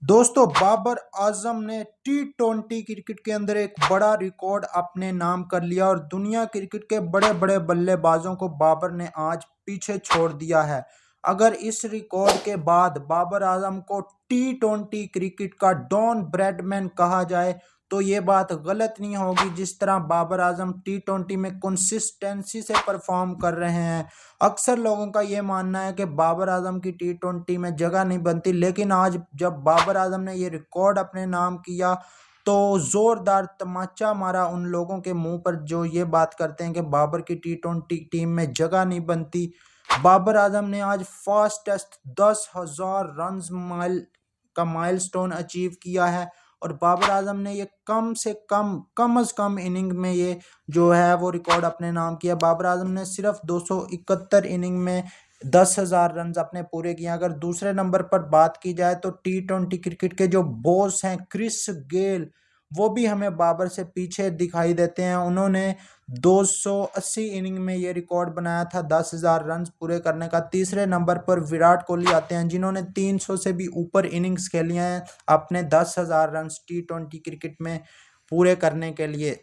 दोस्तों बाबर आजम ने टी20 क्रिकेट के अंदर एक बड़ा रिकॉर्ड अपने नाम कर लिया और दुनिया क्रिकेट के बड़े बड़े बल्लेबाजों को बाबर ने आज पीछे छोड़ दिया है। अगर इस रिकॉर्ड के बाद बाबर आजम को टी20 क्रिकेट का डॉन ब्रैडमैन कहा जाए तो ये बात गलत नहीं होगी। जिस तरह बाबर आजम टी20 में कंसिस्टेंसी से परफॉर्म कर रहे हैं, अक्सर लोगों का ये मानना है कि बाबर आजम की टी20 में जगह नहीं बनती, लेकिन आज जब बाबर आजम ने ये रिकॉर्ड अपने नाम किया तो जोरदार तमाचा मारा उन लोगों के मुंह पर जो ये बात करते हैं कि बाबर की टी20 टीम में जगह नहीं बनती। बाबर आजम ने आज फास्टेस्ट 10,000 रन्स माइलस्टोन अचीव किया है और बाबर आजम ने ये कम से कम इनिंग में ये जो है वो रिकॉर्ड अपने नाम किया। बाबर आजम ने सिर्फ 271 इनिंग में 10,000 रन अपने पूरे किए। अगर दूसरे नंबर पर बात की जाए तो टी20 क्रिकेट के जो बॉस हैं क्रिस गेल, वो भी हमें बाबर से पीछे दिखाई देते हैं। उन्होंने 280 इनिंग में ये रिकॉर्ड बनाया था 10,000 रन पूरे करने का। तीसरे नंबर पर विराट कोहली आते हैं जिन्होंने 300 से भी ऊपर इनिंग्स खेली हैं अपने 10,000 रन टी20 क्रिकेट में पूरे करने के लिए।